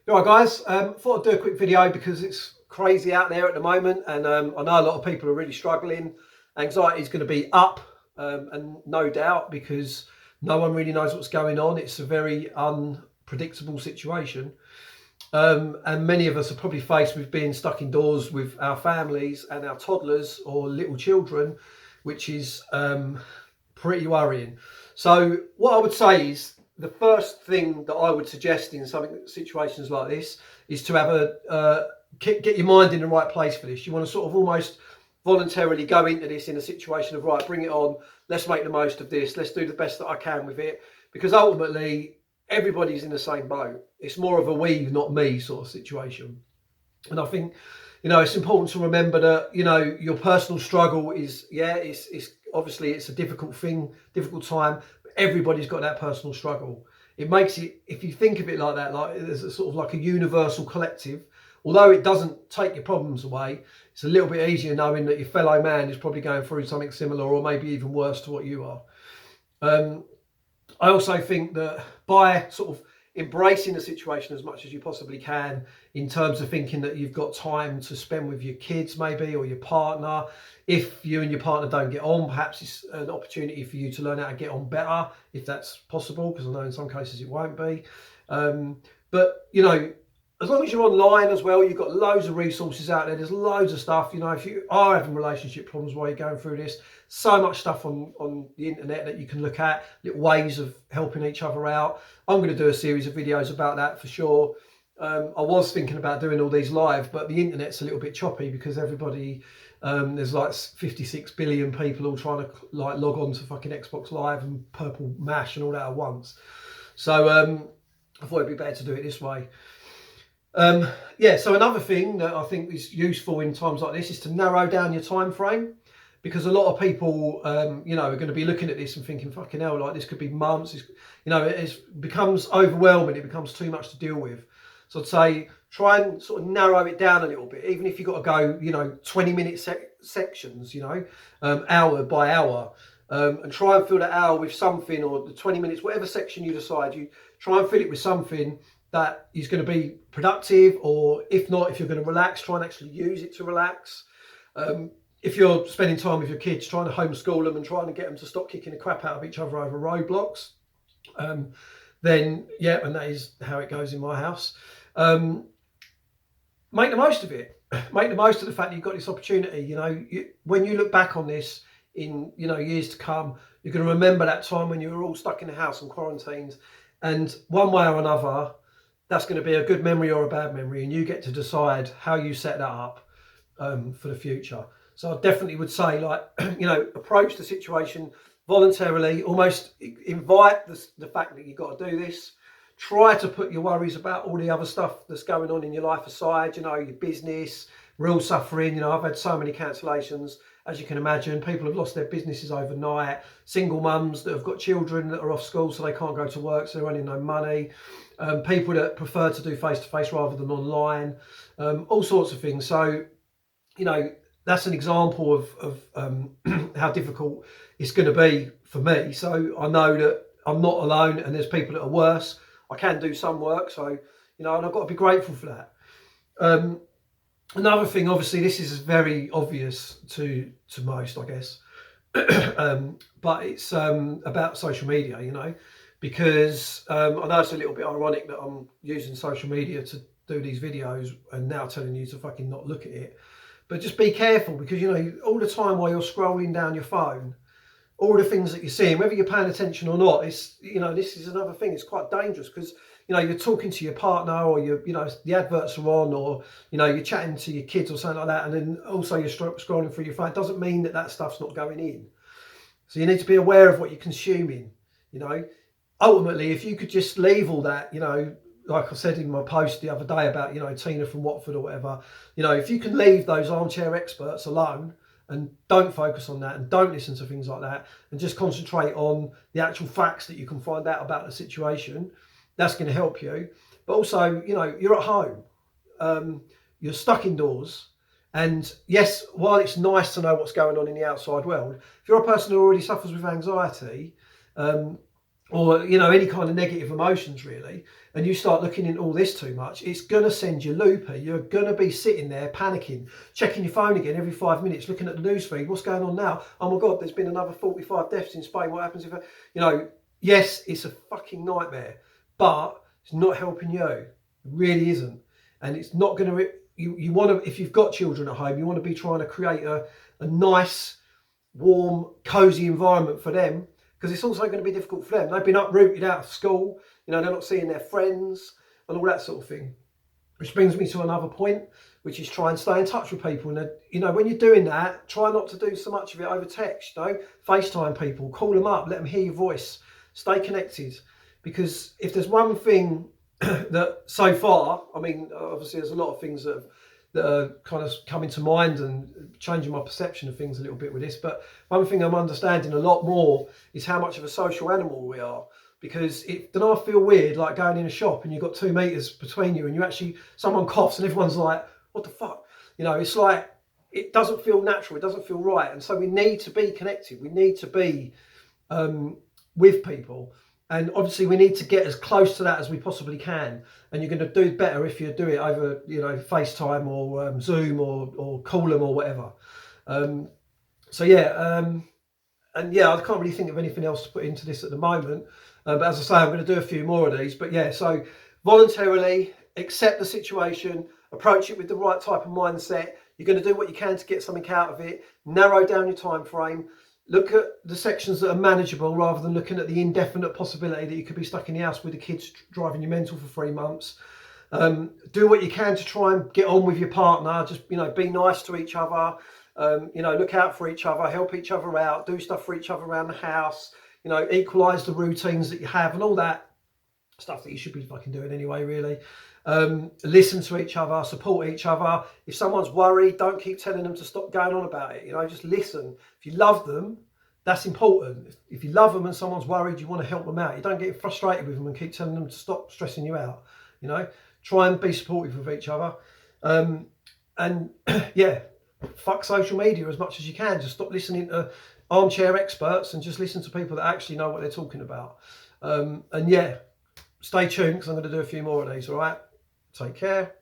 Alright guys, thought I'd do a quick video because it's crazy out there at the moment, and I know a lot of people are really struggling. Anxiety is going to be up, and no doubt, because no one really knows what's going on. It's a very unpredictable situation, and many of us are probably faced with being stuck indoors with our families and our toddlers or little children, which is pretty worrying. So what I would say is, the first thing that I would suggest in situations like this is to have get your mind in the right place for this. You want to sort of almost voluntarily go into this in a situation of, right, bring it on, let's make the most of this, let's do the best that I can with it, because ultimately everybody's in the same boat. It's more of a we, not me sort of situation. And I think, it's important to remember that, your personal struggle is, it's obviously it's a difficult thing, difficult time. But everybody's got that personal struggle. It makes it, if you think of it like that, like there's a sort of like a universal collective. Although it doesn't take your problems away, it's a little bit easier knowing that your fellow man is probably going through something similar, or maybe even worse to what you are. I also think that by sort of embracing the situation as much as you possibly can, in terms of thinking that you've got time to spend with your kids maybe, or your partner. If you and your partner don't get on, perhaps it's an opportunity for you to learn how to get on better, if that's possible, because I know in some cases it won't be. But as long as you're online as well, you've got loads of resources out there. There's loads of stuff. If you are having relationship problems while you're going through this, so much stuff on the internet that you can look at, little ways of helping each other out. I'm going to do a series of videos about that for sure. I was thinking about doing all these live, but the internet's a little bit choppy because everybody, there's like 56 billion people all trying to like log on to fucking Xbox Live and Purple Mash and all that at once. So I thought it'd be better to do it this way. So another thing that I think is useful in times like this is to narrow down your time frame, because a lot of people are going to be looking at this and thinking, fucking hell, like this could be months. It becomes overwhelming, it becomes too much to deal with. So I'd say try and sort of narrow it down a little bit, even if you've got to go 20-minute sections, hour by hour, and try and fill that hour with something, or the 20 minutes, whatever section you decide, you try and fill it with something that is going to be productive, or if not, if you're going to relax, try and actually use it to relax. If you're spending time with your kids, trying to homeschool them and trying to get them to stop kicking the crap out of each other over roadblocks, then yeah, and that is how it goes in my house. Make the most of it. Make the most of the fact that you've got this opportunity. When you look back on this in years to come, you're going to remember that time when you were all stuck in the house and quarantined, and one way or another, that's going to be a good memory or a bad memory, and you get to decide how you set that up for the future. So I definitely would say, like, approach the situation voluntarily, almost invite the fact that you've got to do this. Try to put your worries about all the other stuff that's going on in your life aside, your business, real suffering. I've had so many cancellations, as you can imagine. People have lost their businesses overnight. Single mums that have got children that are off school, so they can't go to work, so they're earning no money. People that prefer to do face-to-face rather than online. All sorts of things. So, that's an example of how difficult it's going to be for me. So I know that I'm not alone, and there's people that are worse. I can do some work, so and I've got to be grateful for that. Another thing, obviously, this is very obvious to most, I guess, but it's about social media, because I know it's a little bit ironic that I'm using social media to do these videos and now telling you to fucking not look at it. But just be careful, because all the time while you're scrolling down your phone, all the things that you're seeing, whether you're paying attention or not, it's this is another thing. It's quite dangerous, because you're talking to your partner, or the adverts are on, or you're chatting to your kids or something like that, and then also you're scrolling through your phone. It doesn't mean that stuff's not going in. So you need to be aware of what you're consuming. Ultimately, if you could just leave all that, like I said in my post the other day about Tina from Watford or whatever, if you can leave those armchair experts alone and don't focus on that and don't listen to things like that, and just concentrate on the actual facts that you can find out about the situation, that's going to help you. But also, you're at home, you're stuck indoors, and yes, while it's nice to know what's going on in the outside world, if you're a person who already suffers with anxiety, or you know, any kind of negative emotions really, and you start looking into all this too much, it's going to send you loopy. You're going to be sitting there panicking, checking your phone again every 5 minutes, looking at the news feed. What's going on now? Oh my god, there's been another 45 deaths in Spain. What happens if you know? Yes, it's a fucking nightmare, but it's not helping you. It really isn't. And it's not going to, you want to, if you've got children at home, you want to be trying to create a nice, warm, cozy environment for them, because it's also going to be difficult for them. They've been uprooted out of school, you know, they're not seeing their friends and all that sort of thing. Which brings me to another point, which is try and stay in touch with people. And, you know, when you're doing that, try not to do so much of it over text, you know, FaceTime people, call them up, let them hear your voice, stay connected. Because if there's one thing that so far, I mean, obviously there's a lot of things that are kind of coming to mind and changing my perception of things a little bit with this. But one thing I'm understanding a lot more is how much of a social animal we are. Because it doesn't I feel weird like going in a shop and you've got 2 meters between you and you actually, someone coughs and everyone's like, what the fuck? You know, it's like, it doesn't feel natural, it doesn't feel right. And so we need to be connected, we need to be with people. And obviously we need to get as close to that as we possibly can. And you're going to do better if you do it over, you know, FaceTime or Zoom or call them or whatever. So yeah, and yeah, I can't really think of anything else to put into this at the moment. But as I say, I'm going to do a few more of these. But yeah, so voluntarily accept the situation, approach it with the right type of mindset. You're going to do what you can to get something out of it. Narrow down your time frame. Look at the sections that are manageable rather than looking at the indefinite possibility that you could be stuck in the house with the kids driving you mental for 3 months. Do what you can to try and get on with your partner. Just, you know, be nice to each other. You know, look out for each other, help each other out, do stuff for each other around the house, you know, equalise the routines that you have and all that stuff that you should be fucking doing anyway, really. Listen to each other, support each other. If someone's worried, don't keep telling them to stop going on about it. You know, just listen. If you love them, that's important. If you love them and someone's worried, you want to help them out. You don't get frustrated with them and keep telling them to stop stressing you out. You know, try and be supportive of each other. And yeah, fuck social media as much as you can. Just stop listening to armchair experts and just listen to people that actually know what they're talking about. And yeah, stay tuned because I'm going to do a few more of these. All right, take care.